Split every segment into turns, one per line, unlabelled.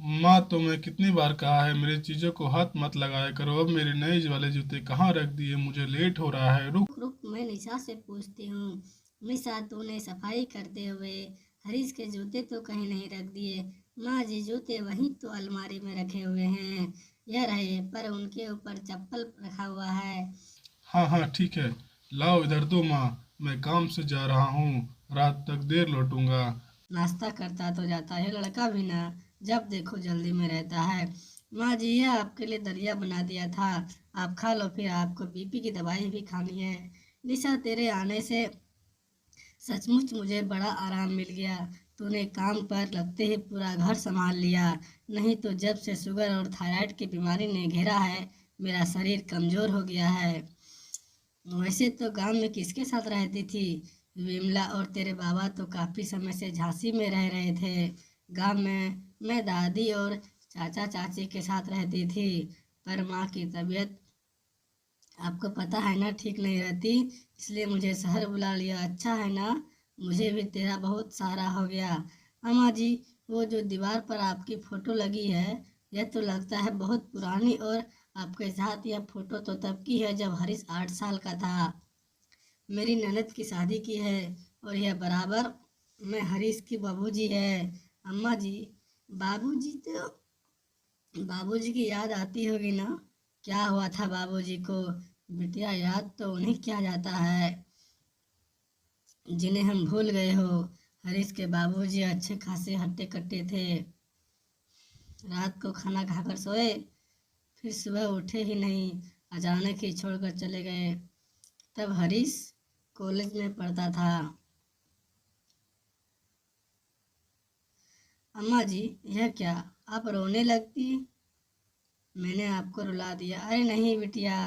माँ तो मैं कितनी बार कहा है मेरी चीज़ों को हाथ मत लगाया करो। अब मेरे नए वाले जूते कहाँ रख दिए, मुझे लेट हो रहा है। रुक।
रुक, मैं निशा से पूछती हूँ। निशा, तूने सफाई करते हुए हरीश के जूते तो कहीं नहीं रख दिए? माँ जी, जूते वहीं तो अलमारी में रखे हुए हैं। यह रहे, पर उनके ऊपर चप्पल रखा हुआ है।
हाँ हाँ ठीक है, लाओ इधर दो माँ, मैं काम से जा रहा हूँ, रात तक देर लौटूंगा।
नाश्ता करता तो जाता है लड़का भी ना, जब देखो जल्दी में रहता है। माँ जी, यह आपके लिए दलिया बना दिया था, आप खा लो, फिर आपको बीपी की दवाई भी खानी है। निशा, तेरे आने से सचमुच मुझे बड़ा आराम मिल गया। तूने काम पर लगते ही पूरा घर संभाल लिया। नहीं तो जब से शुगर और थायराइड की बीमारी ने घेरा है, मेरा शरीर कमजोर हो गया है। वैसे तो गांव में किसके साथ रहती थी? विमला और तेरे बाबा तो काफी समय से झांसी में रह रहे थे। गांव में मैं दादी और चाचा चाची के साथ रहती थी, पर माँ की तबीयत आपको पता है ना, ठीक नहीं रहती, इसलिए मुझे शहर बुला लिया। अच्छा है ना, मुझे भी तेरा बहुत सहारा हो गया। अम्मा जी, वो जो दीवार पर आपकी फोटो लगी है, यह तो लगता है बहुत पुरानी, और आपके साथ यह फोटो तो तब की है जब हरीश 8 साल का था। मेरी ननद की शादी की है, और यह बराबर में हरीश की बाबूजी है। अम्मा जी, बाबूजी तो बाबूजी की याद आती होगी ना? क्या हुआ था बाबूजी को? बिटिया, याद तो उन्हें किया जाता है जिन्हें हम भूल गए हो। हरीश के बाबूजी अच्छे खासे हट्टे कट्टे थे। रात को खाना खाकर सोए, फिर सुबह उठे ही नहीं, अचानक ही छोड़कर चले गए। तब हरीश कॉलेज में पढ़ता था। अम्मा जी, यह क्या, आप रोने लगती? मैंने आपको रुला दिया? अरे नहीं बिटिया,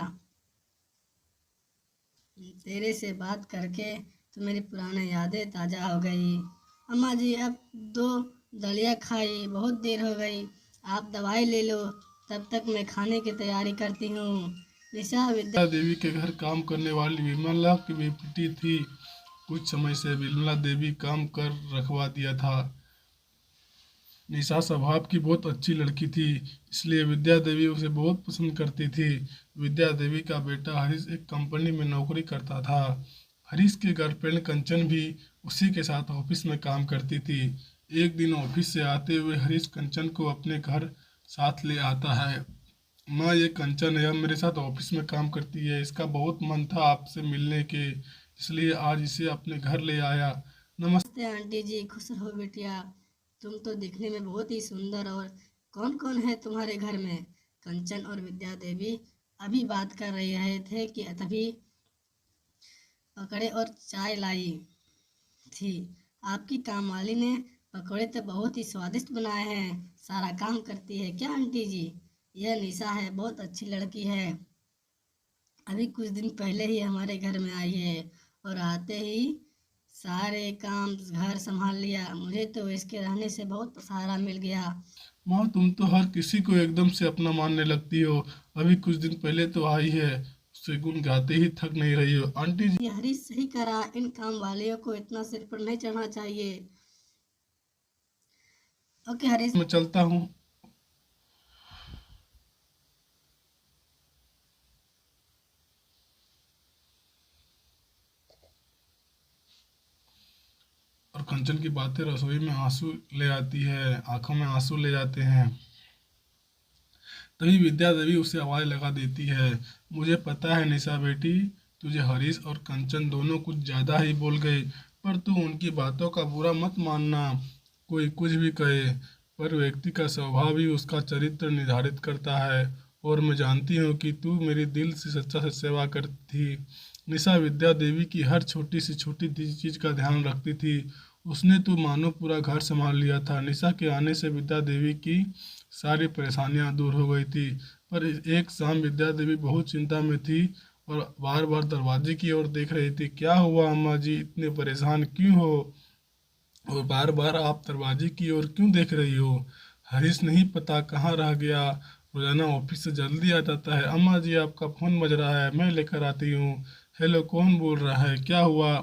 तेरे से बात करके तो मेरी पुरानी यादें ताज़ा हो गई। अम्मा जी, अब दो दलिया खाई, बहुत देर हो गई, आप दवाई ले लो, तब तक मैं खाने की तैयारी करती हूँ। निशा, विद्या।
विमला देवी के घर काम करने वाली विमला की बेटी थी। कुछ समय से विमला देवी काम कर रखवा दिया था। निशा स्वभाव की बहुत अच्छी लड़की थी, इसलिए विद्या देवी उसे बहुत पसंद करती थी। विद्या देवी का बेटा हरीश एक कंपनी में नौकरी करता था। हरीश की गर्लफ्रेंड कंचन भी उसी के साथ ऑफिस में काम करती थी। एक दिन ऑफिस से आते हुए हरीश कंचन को अपने घर साथ ले आता है। माँ, ये कंचन है, अब मेरे साथ ऑफिस में काम करती है, इसका बहुत मन था आपसे मिलने के, इसलिए आज इसे अपने घर ले आया। नमस्ते।
नमस्ते आंटी जी, खुश रहो बेटिया, तुम तो दिखने में बहुत ही सुंदर। और कौन कौन है तुम्हारे घर में? कंचन और विद्या देवी अभी बात कर रहे थे कि तभी पकड़े और चाय लाई थी। आपकी कामवाली ने पकौड़े तो बहुत ही स्वादिष्ट बनाए हैं। सारा काम करती है क्या आंटी जी? यह निशा है, बहुत अच्छी लड़की है, अभी कुछ दिन पहले ही हमारे घर में आई है, और आते ही सारे काम घर संभाल लिया। मुझे तो इसके रहने से बहुत सहारा मिल गया।
माँ, तुम तो हर किसी को एकदम से अपना मानने लगती हो। अभी कुछ दिन पहले तो आई है, उससे गुण गाते ही थक नहीं रही हो। आंटी जी।
ये हरीश सही करा, इन काम वालियों को इतना सिर पर नहीं चढ़ना चाहिए। ओके हरीश।
मैं चलता हूँ। और कंचन की बातें रसोई में आंसू ले आती है, आंखों में आंसू ले जाते हैं। तभी विद्या देवी उसे आवाज लगा देती है। मुझे पता है निशा बेटी, तुझे हरीश और कंचन दोनों कुछ ज्यादा ही बोल गए, पर तू उनकी बातों का बुरा मत मानना। कोई कुछ भी कहे, पर व्यक्ति का स्वभाव ही उसका चरित्र निर्धारित करता है। और मैं जानती हूँ कि तू मेरी दिल से सच्चा से सेवा करती थी। निशा विद्या देवी की हर छोटी चीज का ध्यान रखती थी। उसने तो मानो पूरा घर संभाल लिया था। निशा के आने से विद्या देवी की सारी परेशानियां दूर हो गई थी। पर एक शाम विद्या देवी बहुत चिंता में थी और बार बार दरवाजे की ओर देख रही थी। क्या हुआ अम्मा जी, इतने परेशान क्यों हो? और बार बार आप दरवाजे की ओर क्यों देख रही हो? हरीश नहीं पता कहाँ रह गया, रोजाना ऑफिस से जल्दी आ जाता है। अम्मा जी, आपका फोन बज रहा है, मैं लेकर आती हूँ। हेलो, कौन बोल रहा है, क्या हुआ?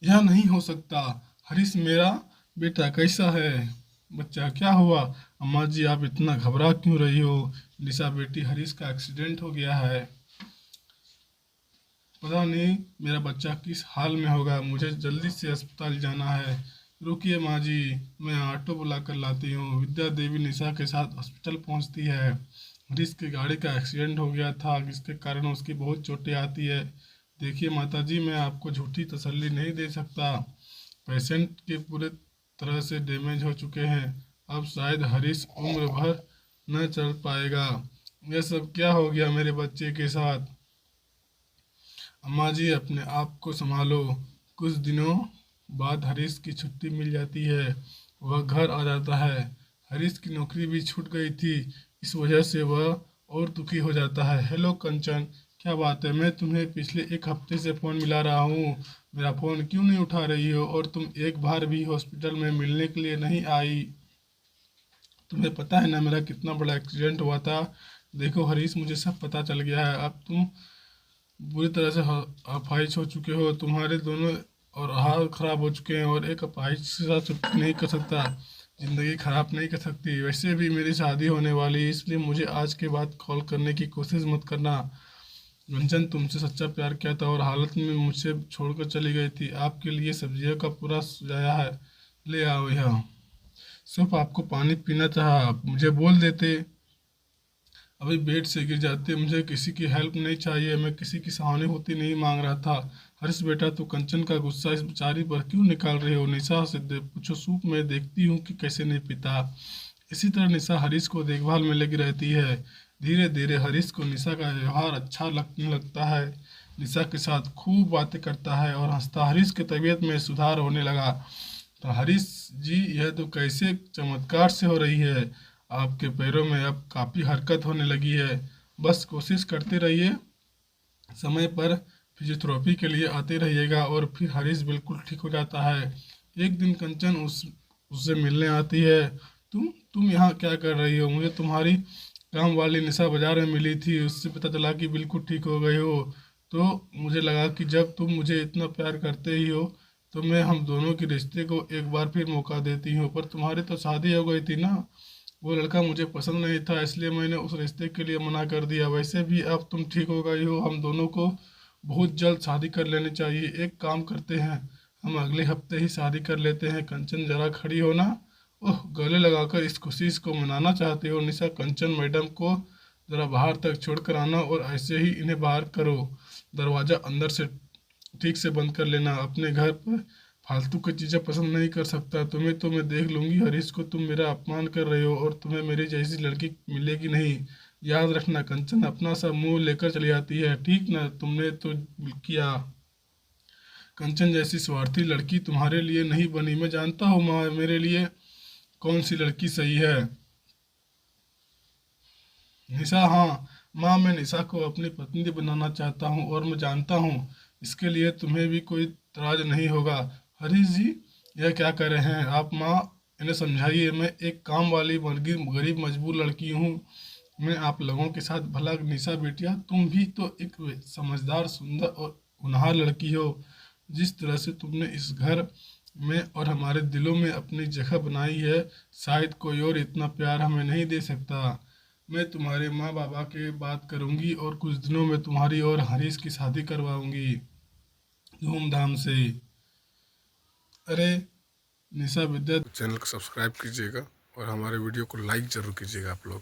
यह नहीं हो सकता। हरीश मेरा बेटा कैसा है? बच्चा क्या हुआ? अम्मा जी आप इतना घबरा क्यों रही हो? निशा बेटी, हरीश का एक्सीडेंट हो गया है, पता नहीं मेरा बच्चा किस हाल में होगा, मुझे जल्दी से अस्पताल जाना है। रुकिए माँ जी, मैं ऑटो बुला कर लाती हूँ। विद्या देवी निशा के साथ हॉस्पिटल पहुँचती है। हरीश की गाड़ी का एक्सीडेंट हो गया था, जिसके कारण उसकी बहुत चोटें आती है। देखिए माता जी, मैं आपको झूठी तसल्ली नहीं दे सकता। पेशेंट के पूरे तरह से डैमेज हो चुके हैं, अब शायद हरीश उम्र भर न चल पाएगा। यह सब क्या हो गया मेरे बच्चे के साथ? अम्मा जी अपने आप को संभालो। कुछ दिनों बाद हरीश की छुट्टी मिल जाती है, वह घर आ जाता है। हरीश की नौकरी भी छूट गई थी, इस वजह से वह और दुखी हो जाता है। हेलो कंचन, क्या बात है? मैं तुम्हें पिछले एक हफ्ते से फ़ोन मिला रहा हूँ, मेरा फ़ोन क्यों नहीं उठा रही हो? और तुम एक बार भी हॉस्पिटल में मिलने के लिए नहीं आई। तुम्हें पता है ना मेरा कितना बड़ा एक्सीडेंट हुआ था? देखो हरीश, मुझे सब पता चल गया है। अब तुम बुरी तरह से अपाहिज हो चुके हो, तुम्हारे दोनों और हाल खराब हो चुके हैं, और एक अपाहिज के साथ छुट्टी नहीं कर सकता, ज़िंदगी खराब नहीं कर सकती। वैसे भी मेरी शादी होने वाली है, इसलिए मुझे आज के बाद कॉल करने की कोशिश मत करना। रंजन तुमसे सच्चा प्यार किया था और हालत में मुझसे छोड़कर चली गई थी। आपके लिए सब्जियों का पूरा सजाया है, ले आओ यहाँ। सिर्फ आपको पानी पीना चाहा, आप मुझे बोल देते। अभी बेड से गिर जाते। मुझे किसी की हेल्प नहीं चाहिए, मैं किसी की सहानुभूति नहीं मांग रहा था। हर्ष बेटा, तू कंचन का गुस्सा इस बेचारी पर क्यों निकाल रहे हो? निशा से पूछो, सूप में देखती हूँ कि कैसे नहीं पीता। इसी तरह निशा हरीश को देखभाल में लगी रहती है। धीरे धीरे हरीश को निशा का व्यवहार अच्छा लगने लगता है, निशा के साथ खूब बातें करता है और हंसता। हरीश की तबीयत में सुधार होने लगा। तो हरीश जी, यह तो कैसे चमत्कार से हो रही है, आपके पैरों में अब काफ़ी हरकत होने लगी है। बस कोशिश करते रहिए, समय पर फिजियोथेरेपी के लिए आते रहिएगा और फिर हरीश बिल्कुल ठीक हो जाता है। एक दिन कंचन उससे मिलने आती है। तुम यहाँ क्या कर रही हो? मुझे तुम्हारी काम वाली निशा बाजार में मिली थी, उससे पता चला कि बिल्कुल ठीक हो गए हो। तो मुझे लगा कि जब तुम मुझे इतना प्यार करते ही हो, तो मैं हम दोनों के रिश्ते को एक बार फिर मौका देती हूँ। पर तुम्हारी तो शादी हो गई थी ना, वो लड़का मुझे पसंद नहीं था, इसलिए मैंने उस रिश्ते के लिए मना कर दिया। वैसे भी अब तुम ठीक हो गई हो, हम दोनों को बहुत जल्द शादी कर लेनी चाहिए। एक काम करते हैं, हम अगले हफ्ते ही शादी कर लेते हैं। कंचन जरा खड़ी हो ना। ओह, गले लगाकर इस खुशी को मनाना चाहते हो? निशा, कंचन मैडम को जरा बाहर तक छोड़ कर आना और ऐसे ही इन्हें बाहर करो। दरवाज़ा अंदर से ठीक से बंद कर लेना। अपने घर पर फालतू की चीज़ें पसंद नहीं कर सकता। तुम्हें तो मैं देख लूंगी। हरीश को तुम मेरा अपमान कर रहे हो और तुम्हें मेरी जैसी लड़की मिलेगी नहीं। याद रखना। कंचन अपना सा मुंह लेकर चली आती है। ठीक ना, तुमने तो किया। कंचन जैसी स्वार्थी लड़की तुम्हारे लिए नहीं बनी। मैं जानता हूँ माँ, मेरे लिए कौन सी लड़की सही है। निशा, हाँ माँ, मैं निशा को अपनी पत्नी बनाना चाहता हूँ और मैं जानता हूँ इसके लिए तुम्हें भी कोई इतराज नहीं होगा। हरीश जी, यह क्या कर रहे हैं आप? माँ, इन्हें समझाइए, मैं एक काम वाली वर्गी गरीब मजबूर लड़की हूँ। मैं आप लोगों के साथ भला। निशा बेटिया, तुम भी तो एक समझदार, सुंदर और होनहार लड़की हो। जिस तरह से तुमने इस घर में और हमारे दिलों में अपनी जगह बनाई है, शायद कोई और इतना प्यार हमें नहीं दे सकता। मैं तुम्हारे माँ बाबा के बात करूंगी और कुछ दिनों में तुम्हारी और हरीश की शादी करवाऊंगी धूमधाम से। अरे निशा, विद्या, चैनल को सब्सक्राइब कीजिएगा और हमारे वीडियो को लाइक ज़रूर कीजिएगा आप लोग।